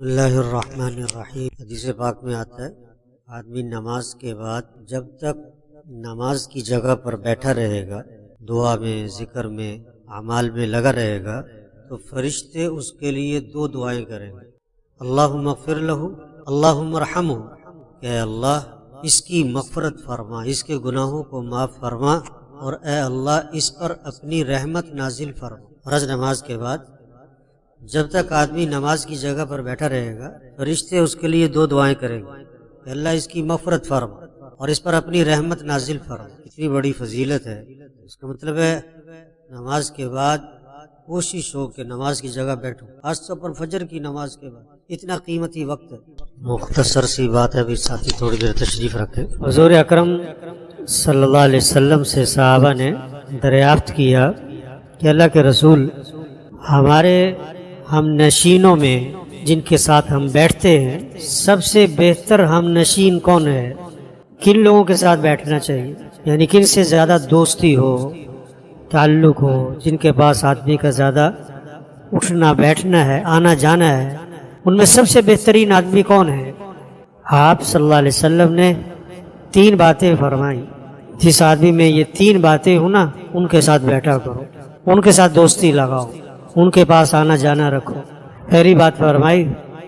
اللہ الرحمن الرحیم۔ حدیث پاک میں آتا ہے آدمی نماز کے بعد جب تک نماز کی جگہ پر بیٹھا رہے گا، دعا میں، ذکر میں، اعمال میں لگا رہے گا، تو فرشتے اس کے لیے دو دعائیں کریں گے، اللہم اغفر لہ، اللہم ارحمہ، کہ اے اللہ اس کی مغفرت فرما، اس کے گناہوں کو معاف فرما، اور اے اللہ اس پر اپنی رحمت نازل فرما۔ فرض نماز کے بعد جب تک آدمی نماز کی جگہ پر بیٹھا رہے گا، فرشتے اس کے لیے دو دعائیں کریں گے کہ اللہ اس کی مغفرت فرما اور اس پر اپنی رحمت نازل فرما۔ اتنی بڑی فضیلت ہے، اس کا مطلب ہے نماز کے بعد کوشش ہو کہ نماز کی جگہ بیٹھو، خاص طور پر فجر کی نماز کے بعد، اتنا قیمتی وقت ہے۔ مختصر سی بات ہے، ابھی ساتھی تھوڑی دیر تشریف رکھیں۔ حضور اکرم صلی اللہ علیہ وسلم سے صحابہ نے دریافت کیا کہ اللہ کے رسول، ہمارے ہم نشینوں میں جن کے ساتھ ہم بیٹھتے ہیں سب سے بہتر ہم نشین کون ہے؟ کن لوگوں کے ساتھ بیٹھنا چاہیے؟ یعنی کن سے زیادہ دوستی ہو، تعلق ہو، جن کے پاس آدمی کا زیادہ اٹھنا بیٹھنا ہے، آنا جانا ہے، ان میں سب سے بہترین آدمی کون ہے؟ آپ صلی اللہ علیہ وسلم نے 3 باتیں فرمائی، جس آدمی میں یہ 3 باتیں ہوں نا، ان کے ساتھ بیٹھا کرو، ان کے ساتھ دوستی لگاؤ، ان کے پاس آنا جانا رکھو۔ پہلی بات فرمائی،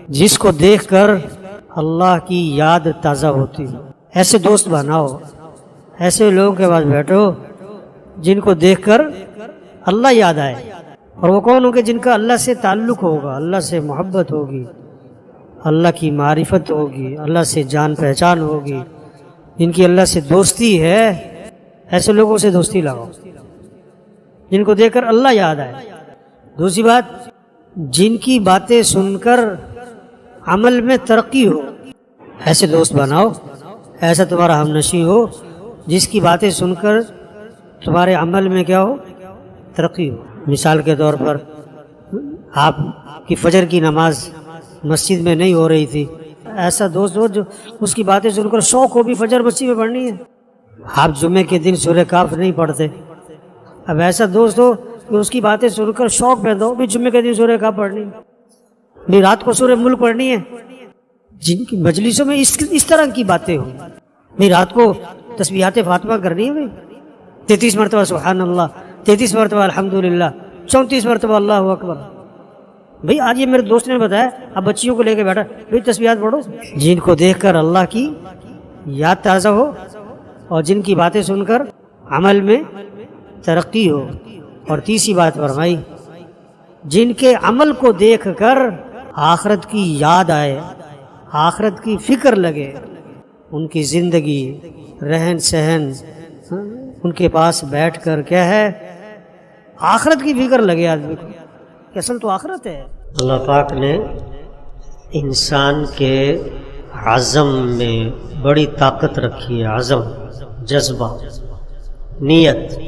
جس کو دیکھ کر اللہ کی یاد تازہ ہوتی ہو، ایسے دوست بناؤ، ایسے لوگوں کے پاس بیٹھو جن کو دیکھ کر اللہ یاد آئے۔ اور وہ کون ہوں گے؟ جن کا اللہ سے تعلق ہوگا، اللہ سے محبت ہوگی، اللہ کی معرفت ہوگی، اللہ سے جان پہچان ہوگی، جن کی اللہ سے دوستی ہے، ایسے لوگوں سے دوستی لگاؤ جن کو دیکھ کر اللہ یاد آئے۔ دوسری بات، جن کی باتیں سن کر عمل میں ترقی ہو، ایسے دوست بناؤ، ایسا تمہارا ہم نشیں ہو جس کی باتیں سن کر تمہارے عمل میں کیا ہو؟ ترقی ہو۔ مثال کے طور پر آپ کی فجر کی نماز مسجد میں نہیں ہو رہی تھی، ایسا دوست ہو جو اس کی باتیں سن کر شوق ہو بھی فجر مسجد میں پڑھنی ہے، آپ جمعے کے دن سورہ کاف نہیں پڑھتے، اب ایسا دوست ہو کہ اس کی باتیں سن کر شوق پیدا ہو بھی جمعے کے دن سورہ کاف پڑھنی ہے، بھی رات کو سورہ ملک پڑھنی ہے۔ جن کی مجلسوں میں اس طرح کی باتیں ہوں، بھی رات کو تسبیحات فاطمہ کرنی ہے، بھائی 33 مرتبہ سبحان اللہ، 33 مرتبہ الحمدللہ، 34 مرتبہ اللہ اکبر۔ بھئی آج یہ میرے دوست نے بتایا، اب بچیوں کو لے کے بیٹھا، بھئی تسبیحات پڑھو، جن کو دیکھ کر اللہ کی یاد تازہ ہو اور جن کی باتیں سن کر عمل میں ترقی ہو۔ اور تیسری بات فرمائی، جن کے عمل کو دیکھ کر آخرت کی یاد آئے، آخرت کی فکر لگے، ان کی زندگی، رہن سہن، ان کے پاس بیٹھ کر کیا ہے؟ آخرت کی فکر لگے آدمی کو کہ اصل تو آخرت ہے۔ اللہ پاک نے انسان کے عزم میں بڑی طاقت رکھی ہے، عزم، جذبہ، نیت۔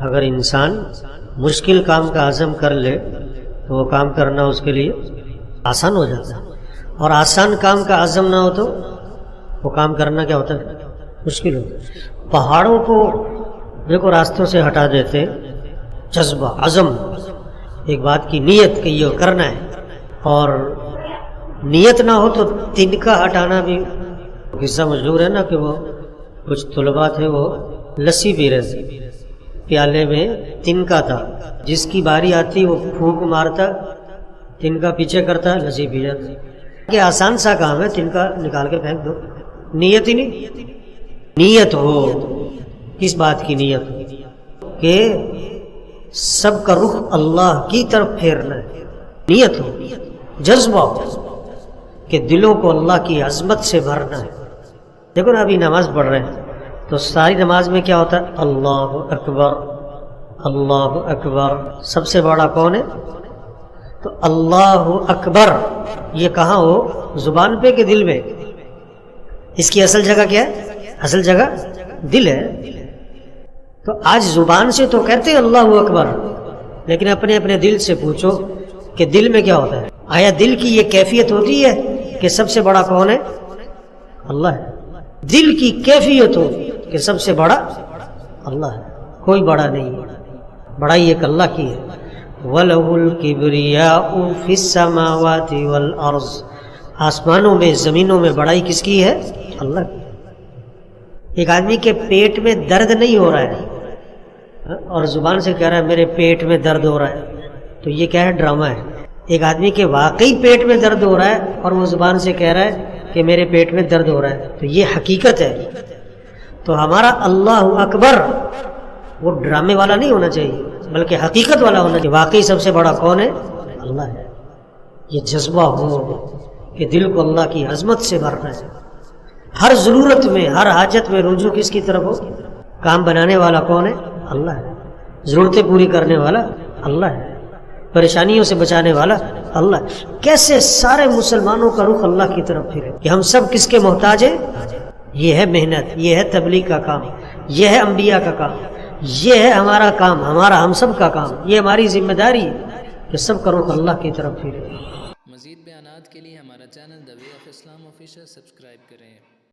اگر انسان مشکل کام کا عزم کر لے تو وہ کام کرنا اس کے لیے آسان ہو جاتا ہے، اور آسان کام کا عزم نہ ہو تو وہ کام کرنا کیا ہوتا ہے؟ مشکل ہوتا ہے۔ پہاڑوں کو دیکھو راستوں سے ہٹا دیتے، جذبہ، عزم، ایک بات کی نیت کہ یہ کرنا ہے، اور نیت نہ ہو تو تنکا ہٹانا بھی۔ قصہ مشہور ہے نا کہ وہ کچھ طلباء تھے، وہ لسی پی رہے تھے، پیالے میں تنکا تھا، جس کی باری آتی وہ پھونک مارتا، تنکا پیچھے کرتا، لسی پی جاتا۔ کہ آسان سا کام ہے، تنکا نکال کے پھینک دو، نیت ہی نہیں۔ نیت ہو، کس بات کی نیت ہو؟ کہ سب کا رخ اللہ کی طرف پھیرنا ہے، نیت ہو، جذبہ ہو کہ دلوں کو اللہ کی عظمت سے بھرنا ہے۔ دیکھو نا ابھی نماز پڑھ رہے ہیں تو ساری نماز میں کیا ہوتا ہے؟ اللہ اکبر، اللہ اکبر۔ سب سے بڑا کون ہے؟ تو اللہ اکبر یہ کہاں ہو؟ زبان پہ کہ دل میں؟ اس کی اصل جگہ کیا ہے؟ اصل جگہ دل ہے۔ تو آج زبان سے تو کہتے ہیں اللہ اکبر، لیکن اپنے اپنے دل سے پوچھو کہ دل میں کیا ہوتا ہے؟ آیا دل کی یہ کیفیت ہوتی ہے کہ سب سے بڑا کون ہے؟ اللہ ہے۔ دل کی کیفیت ہو کہ سب سے بڑا اللہ ہے، کوئی بڑا نہیں ہے، بڑائی ایک اللہ کی ہے۔ وَلَهُ الْكِبْرِيَاءُ فِي السَّمَاوَاتِ وَالْأَرْضِ، آسمانوں میں زمینوں میں بڑائی کس کی ہے؟ اللہ کی۔ ایک آدمی کے پیٹ میں درد نہیں ہو رہا ہے اور زبان سے کہہ رہا ہے میرے پیٹ میں درد ہو رہا ہے، تو یہ کیا ہے؟ ڈرامہ ہے۔ ایک آدمی کے واقعی پیٹ میں درد ہو رہا ہے اور وہ زبان سے کہہ رہا ہے کہ میرے پیٹ میں درد ہو رہا ہے، تو یہ حقیقت ہے۔ تو ہمارا اللہ اکبر وہ ڈرامے والا نہیں ہونا چاہیے بلکہ حقیقت والا ہونا چاہیے۔ واقعی سب سے بڑا کون ہے؟ اللہ ہے۔ یہ جذبہ ہو کہ دل کو اللہ کی عظمت سے بھر رہا ہے، ہر ضرورت میں ہر حاجت میں رجوع کس کی طرف ہو؟ کام بنانے والا کون ہے؟ اللہ ہے۔ ضرورتیں پوری کرنے والا اللہ ہے، پریشانیوں سے بچانے والا اللہ ہے۔ کیسے سارے مسلمانوں کا رخ اللہ کی طرف پھرے کہ ہم سب کس کے محتاج ہیں؟ یہ ہے محنت، یہ ہے تبلیغ کا کام، یہ ہے انبیاء کا کام، یہ ہے ہمارا کام، ہمارا ہم سب کا کام، یہ ہماری ذمہ داری ہے کہ سب کا رخ اللہ کی طرف پھرے۔ مزید بیانات کے لیے ہمارا channel The Way of Islam official subscribe کریں۔